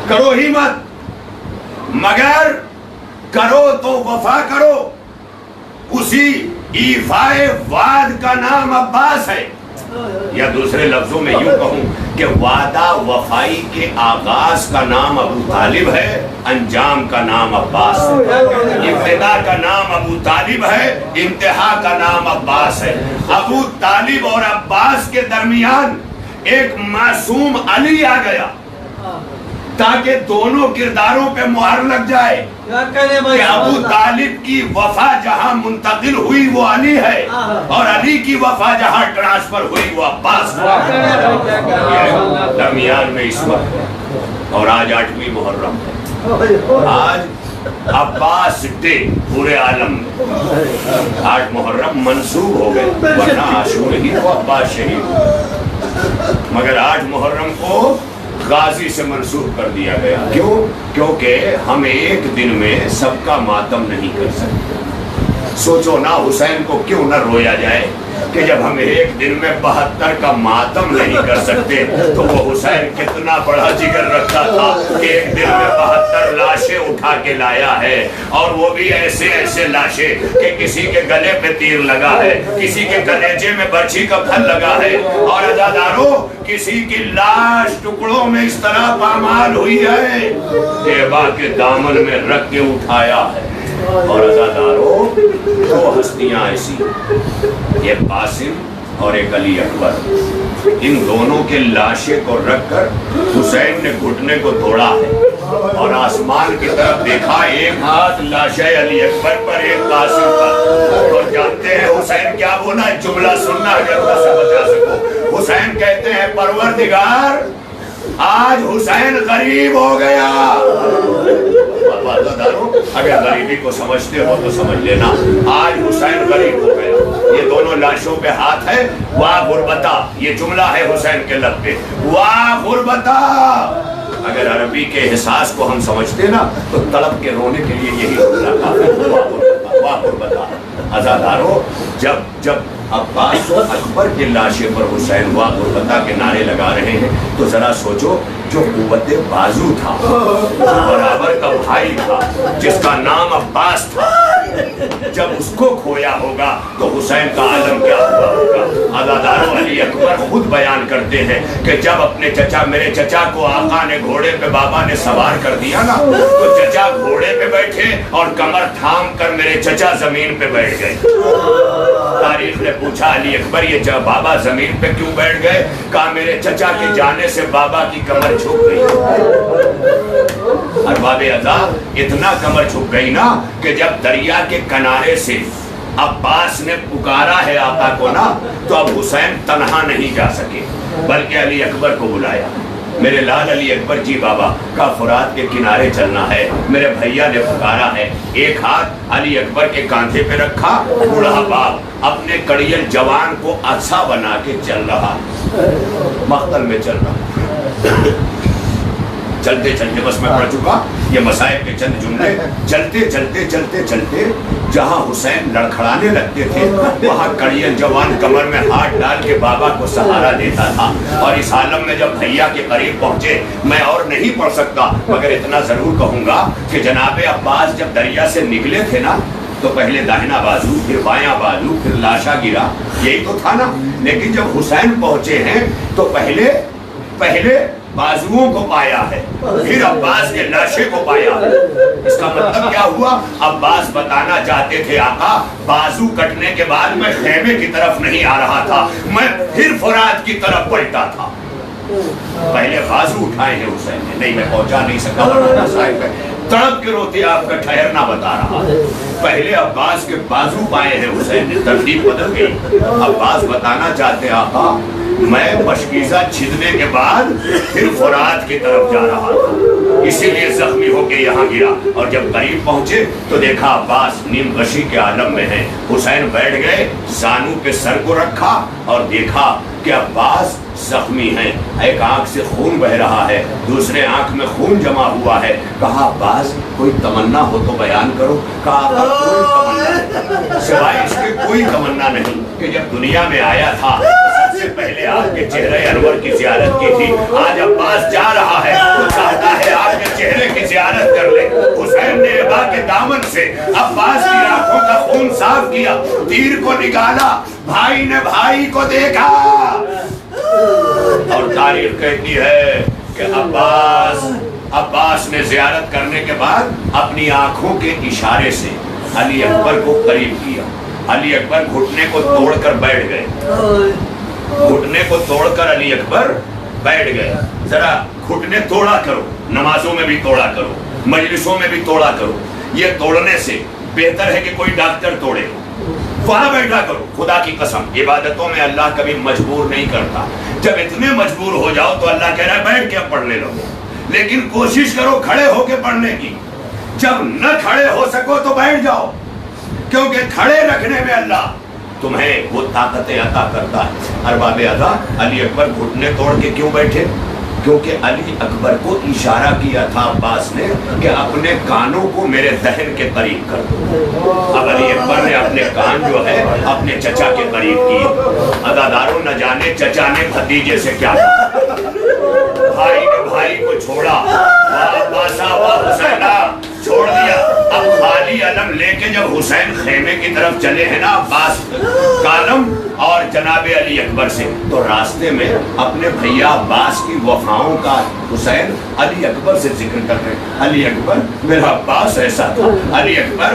کرو ہی مت، مگر کرو تو وفا کرو۔ اسی ایفائے وعد کا نام عباس ہے، یا دوسرے لفظوں میں یوں کہوں کہ وعدہ وفائی کے آغاز کا نام ابو طالب ہے، انجام کا نام عباس ہے۔ ابتدا کا نام ابو طالب ہے، انتہا کا نام عباس ہے۔ ابو طالب اور عباس کے درمیان ایک معصوم علی آ گیا تاکہ دونوں کرداروں پہ مہر لگ جائے کہ ابو طالب کی وفا جہاں منتقل ہوئی وہ علی ہے، اور علی کی وفا جہاں ٹرانسفر ہوئی وہ عباس ہے۔ درمیان میں اس وقت، اور آج 8ویں محرم ہے، آج عباس ڈے پورے عالم میں۔ 8 محرم منسوب ہو گئے، ورنہ عاشور ہی تو عباس شہید، مگر 8 محرم کو غازی سے منسوخ کر دیا گیا۔ کیوں؟ کیونکہ ہم ایک دن میں سب کا ماتم نہیں کر سکتے۔ سوچو نا حسین کو کیوں نہ رویا جائے کہ جب ہم ایک دن میں 72 کا ماتم نہیں کر سکتے تو وہ حسین کتنا بڑا جگر رکھتا تھا کہ ایک دن میں 72 لاشیں اٹھا کے لایا ہے، اور وہ بھی ایسے ایسے لاشیں کہ کسی کے گلے پہ تیر لگا ہے، کسی کے کلیجے میں برچھی کا پھل لگا ہے، اور عزاداروں کسی کی لاش ٹکڑوں میں اس طرح پامال ہوئی ہے دیبا کے دامن میں رکھ کے اٹھایا ہے۔ اور عزاداروں 2 ہستیاں ایسی، ایک قاسم اور ایک علی اکبر، ان دونوں کے لاشیں کو رکھ کر حسین نے گھٹنے کو توڑا ہے اور آسمان کی طرف دیکھا، ایک ہاتھ لاشیں علی اکبر پر، ایک قاسم پر۔ اور جانتے ہیں حسین کیا بولا؟ جملہ سننا اگر اس سے بچا سکو۔ حسین کہتے ہیں پروردگار آج حسین غریب ہو گیا۔ اگر غریبی کو سمجھتے ہو تو سمجھ لینا، آج حسین غریب ہو گیا۔ یہ دونوں لاشوں پہ ہاتھ ہے، واہ غربتا، یہ جملہ ہے حسین کے لب پہ، واہ غربتا۔ اگر عربی کے احساس کو ہم سمجھتے نا تو تڑپ کے رونے کے لیے یہی جملہ تھا، واہ غربتا۔ عزاداروں جب عباس و اکبر کے لاشے پر حسین واہ غربتا کے نعرے لگا رہے ہیں تو ذرا سوچو، جو قوت بازو تھا، برابر کا بھائی تھا، جس کا نام عباس تھا، جب اس کو کھویا ہوگا تو حسین کا عالم کیا ہوا ہوگا۔ عزاداروں علی اکبر خود بیان کرتے ہیں کہ جب اپنے چچا، میرے چچا کو آقا نے گھوڑے پہ، بابا نے سوار کر دیا نا، تو چچا گھوڑے پہ بیٹھے اور کمر تھام کر میرے چچا زمین پہ بیٹھ گئے۔ تاریخ نے پوچھا علی اکبر یہ بابا زمین پہ کیوں بیٹھ گئے؟ کہا میرے چچا کے جانے سے بابا کی کمر جھک گئی۔ ارباب اعضاء اتنا کمر جھک گئی نا کہ جب دریا کے کنارے سے عباس نے پکارا ہے آقا کو نا، تو اب حسین تنہا نہیں جا سکے بلکہ علی اکبر کو بلایا۔ میرے لال علی اکبر جی بابا کا فرات کے کنارے چلنا ہے. میرے بھیا نے پکارا ہے. ایک ہاتھ علی اکبر کے کاندھے پہ رکھا. بوڑھا باپ اپنے کڑیل جوان کو عصا بنا کے چل رہا, مقتل میں چل رہا. چلتے چلتے, بس میں پڑھ چکا یہ مصائب کے چند جملے. چلتے چلتے چلتے چلتے جہاں حسین لڑکھڑانے لگتے تھے وہاں کڑیل جوان کمر میں ہاتھ ڈال کے بابا کو سہارا دیتا تھا. اور اس عالم میں جب بھیا کے قریب پہنچے, میں اور نہیں پڑھ سکتا مگر اتنا ضرور کہوں گا کہ جناب عباس جب دریا سے نکلے تھے نا تو پہلے داہنا بازو, پھر بایاں بازو, پھر لاشا گرا, یہی تو تھا نا. لیکن جب حسین پہنچے ہیں تو پہلے بازوؤں کو پایا ہے, پھر عباس کے لاشے کو پایا ہے. اس کا مطلب کیا ہوا؟ عباس بتانا چاہتے تھے آقا بازو کٹنے کے بعد میں خیمے کی طرف نہیں آ رہا تھا, میں پھر فرات کی طرف پلٹا تھا. پہلے بازو اٹھائے ہیں حسین نے. نہیں میں پہنچا نہیں سکا, ورنہ صاحب تڑپ کے روتے آپ کا ٹھہرنا بتا رہا. پہلے عباس کے بازو پائے ہیں حسین نے, ترتیب بدل گئی. عباس بتانا چاہتے آقا میں پشکیزہ چھدنے کے بعد پھر فرات کی طرف جا رہا تھا, اسی لیے زخمی ہو کے یہاں گرا. اور جب قریب پہنچے تو دیکھا عباس نیم غشی کے عالم میں ہے. حسین بیٹھ گئے, زانو پہ سر کو رکھا اور دیکھا کہ عباس زخمی ہیں. ایک آنکھ سے خون بہ رہا ہے, دوسرے آنکھ میں خون جمع ہوا ہے. کہا عباس کوئی تمنا ہو تو بیان کرو. کہا کوئی تمنا سوائے اس کے کوئی تمنا نہیں کہ جب دنیا میں آیا تھا سب سے پہلے آپ کے چہرے انور کی زیارت کی تھی. آج عباس جا رہا ہے تو چاہتا ہے آپ کے چہرے کی زیارت کر لے. حسین نے ابا کے دامن سے عباس کی آنکھوں کا خون صاف کیا, تیر کو نکالا, بھائی نے بھائی کو دیکھا. اور تاریخ کہتی ہے کہ عباس نے زیارت کرنے کے بعد اپنی آنکھوں کے اشارے سے علی اکبر کو قریب کیا. علی اکبر گھٹنے کو توڑ کر بیٹھ گئے, گھٹنے کو توڑ کر علی اکبر بیٹھ گئے. ذرا گھٹنے توڑا کرو, نمازوں میں بھی توڑا کرو, مجلسوں میں بھی توڑا کرو. یہ توڑنے سے بہتر ہے کہ کوئی ڈاکٹر توڑے. وہاں بیٹھا کرو. خدا کی قسم عبادتوں میں اللہ کبھی مجبور نہیں کرتا. جب اتنے مجبور ہو جاؤ تو اللہ کہہ رہا ہے بیٹھ کے اب پڑھنے لگو, لیکن کوشش کرو کھڑے ہو کے پڑھنے کی. جب نہ کھڑے ہو سکو تو بیٹھ جاؤ, کیونکہ کھڑے رکھنے میں اللہ تمہیں وہ طاقتیں عطا کرتا ہے. ارباب ادا علی اکبر گھٹنے توڑ کے کیوں بیٹھے؟ کیونکہ علی اکبر کو اشارہ کیا تھا عباس نے کہ اپنے کانوں کو میرے دہن کے قریب کر دو. اب علی اکبر نے اپنے کان جو ہے اپنے چچا کے قریب کیے. عزاداروں نہ جانے چچا نے بھتیجے سے کیا کہا. بھائی نے بھائی کو چھوڑا, واہ باسا واہ حسینہ چھوڑ دیا. اب خالی علم لے کے جب حسین خیمے کی طرف چلے ہیں نا عباس کالم اور جناب علی اکبر سے, تو راستے میں اپنے بھیا عباس کی وفاؤں کا حسین علی اکبر سے ذکر کر رہے ہیں. علی اکبر میرا عباس ایسا تھا, علی اکبر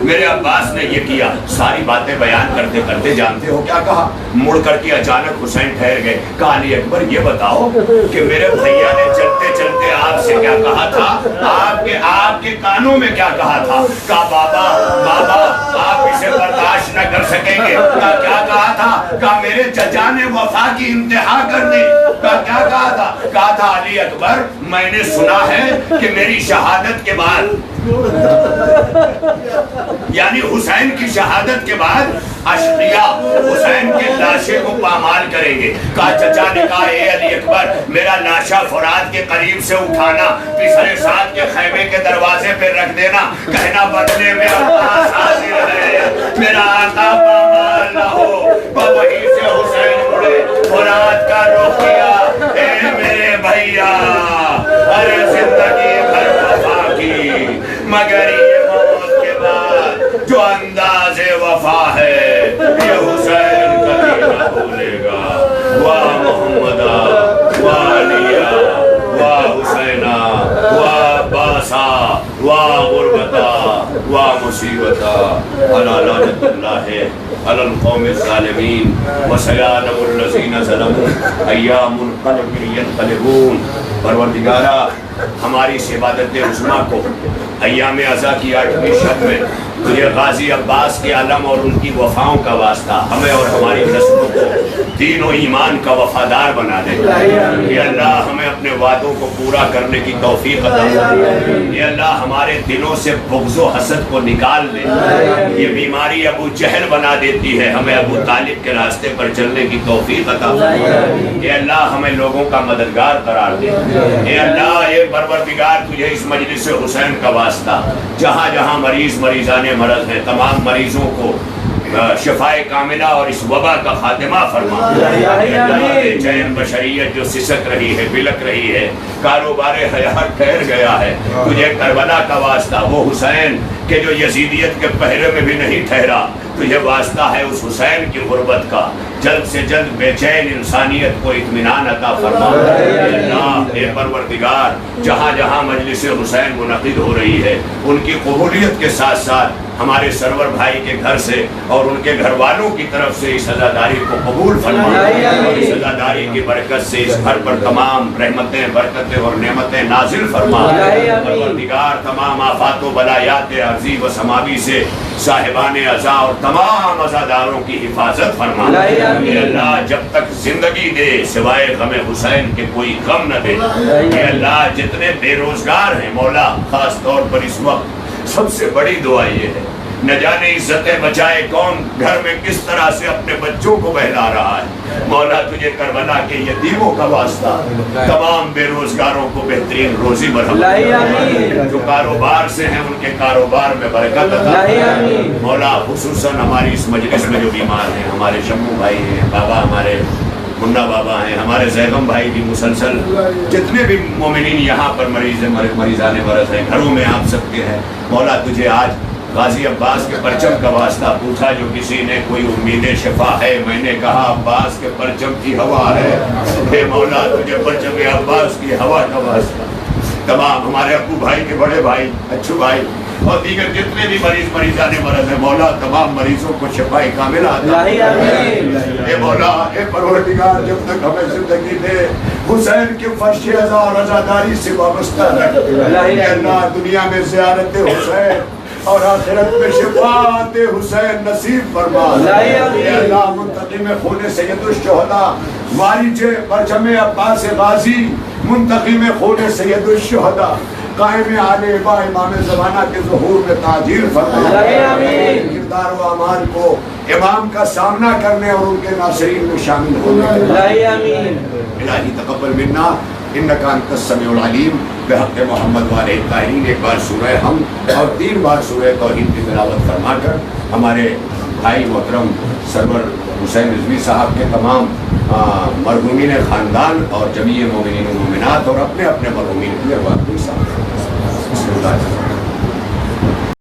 میرے عباس نے یہ کیا. ساری باتیں بیان کرتے کرتے جانتے ہو کیا کہا؟ مڑ کر کے اچانک حسین ٹھہر گئے. کہا علی اکبر یہ بتاؤ کہ میرے بھیا نے چلتے چلتے آپ سے کیا کہا تھا, آپ کے کانوں میں کیا کہا تھا؟ کہا بابا آپ اسے برداشت نہ کر سکیں گے. کہا کیا کہا تھا؟ کہا میرے چچا نے وفا کی انتہا کر دی. کہا کیا کہا تھا؟ کہا تھا علی اکبر میں نے سنا ہے کہ میری شہادت کے بعد یعنی حسین کی شہادت کے بعد اشقیاء حسین کے لاشے کو پامال کریں گے. کہا چچا نے کہا اے علی اکبر میرا لاشا فرات کے قریب سے اٹھانا, پچھلے ساتھ کے خیمے کے دروازے پہ رکھ دینا, کہنا بدلے میں عباس حاضر ہے, میرا آقا پامال نہ ہو. وہیں سے حسین اڑے, فرات کا رخ کیا. اے میرے بھیا ارے زندگی بھر وفا کی, مگر یہ موت کے بعد جو انداز وفا ہے یہ حسین کبھی نہ بھولے گا. واہ محمدہ واہ علیہ واہ حسینہ واہ باسا واہ غربتہ واہ مصیبتہ. علی لعنت اللہ علی القوم الظالمین وسیعلم الذین ظلموا ایام قلب ینقلبون. پروردگارا ہماری اس عبادت عظمیٰ کو ایام عزا کی 8ویں شب میں تجھے غازی عباس کے علم اور ان کی وفاؤں کا واسطہ ہمیں اور ہماری نسلوں کو دین و ایمان کا وفادار بنا دے. یا اللہ ہمیں اپنے وعدوں کو پورا کرنے کی توفیق عطا فرما. یا اللہ ہمارے دلوں سے بغض و حسد کو نکال دے. یہ بیماری ابو جہل بنا دیتی ہے, ہمیں ابو طالب کے راستے پر چلنے کی توفیق عطا فرما. اے اللہ ہمیں لوگوں کا مددگار قرار دے. اے اللہ اے پروردگار تجھے اس مجلس حسین کا واسطہ, جہاں جہاں مریضان مرض ہیں, تمام مریضوں کو شفائے کاملہ اور اس وبا کا خاتمہ فرما. چین بشریت جو سسک رہی ہے, بلک رہی ہے, کاروبار حیات ٹھہر گیا ہے, تجھے کربلا کا واسطہ, وہ حسین کہ جو یزیدیت کے پہرے میں بھی نہیں ٹھہرا, تجھے واسطہ ہے اس حسین کی غربت کا, جلد سے جلد بے چین انسانیت کو اطمینان عطا فرما. اے اللہ اے پروردگار جہاں جہاں مجلس حسین منعقد ہو رہی ہے, ان کی قبولیت کے ساتھ ساتھ ہمارے سرور بھائی کے گھر سے اور ان کے گھر والوں کی طرف سے اس عزاداری کو قبول فرما. اور اس عزاداری کی برکت سے اس گھر پر تمام رحمتیں, برکتیں اور نعمتیں نازل فرما. پروردگار تمام آفات و بلایات ارضی و سماوی سے صاحبان عزا اور تمام عزاداروں کی حفاظت فرما. اے اللہ جب تک زندگی دے سوائے غم حسین کے کوئی غم نہ دے. اے اللہ جتنے بے روزگار ہیں مولا, خاص طور پر اس وقت سب سے بڑی دعا یہ ہے, نہ جانے عزتیں بچائے کون گھر میں کس طرح سے اپنے بچوں کو بہلا رہا ہے. مولا تجھے کربلا کے یتیموں کا واسطہ, تمام بے روزگاروں کو بہترین روزی برہم, جو کاروبار سے ہیں ان کے کاروبار میں برکت عطا. مولا خصوصاً ہماری اس مجلس میں جو بیمار ہیں, ہمارے شمو بھائی ہیں, بابا ہمارے منا بابا ہیں, ہمارے زیغم بھائی بھی مسلسل, جتنے بھی مومنین یہاں پر مریضان مرض ہیں, گھروں میں آپ سب کے ہیں. مولا تجھے آج غازی عباس کے پرچم کا واسطہ پوچھا, جو کسی نے کوئی امید شفا ہے, میں نے کہا عباس کے پرچم کی ہوا ہے. اے مولا تجھے پرچم عباس کی ہوا کا واسطہ, تمام ہمارے ابو بھائی کے بڑے بھائی, اچھو بھائی اور دیگر جتنے بھی مریضان مرض ہیں, مولا تمام مریضوں کو شفائے کاملہ عطا. اے مولا اے پروردگار جب تک ہمیں زندگی دے حسین کے فرش عزا اور عزاداری سے وابستہ رکھ. اے اللہ دنیا میں زیارت حسین اور آخرت میں شفاعت حسین نصیب فرما. اے اللہ منتقم خون سید الشہداء والد پرچم عباس غازی, منتقم خون سید الشہداء, قائم آل ابا امام زمانہ کے ظہور میں تاجیل فرما. کردار و اعمال کو امام کا سامنا کرنے اور ان کے ناصرین میں شامل ہونے. الہی تقبل منا انک انت السمیع العلیم. بحق محمد والہ الطاہرین ایک بار سورہ حمد اور 3 بار سورہ توحید کی تلاوت فرما کر ہمارے بھائی محترم سرور حسین رضوی صاحب کے تمام مرحومین خاندان اور جمیع مومنین و مومنات اور اپنے اپنے مرحومین کے ارواح کو حساب. بسم اللہ.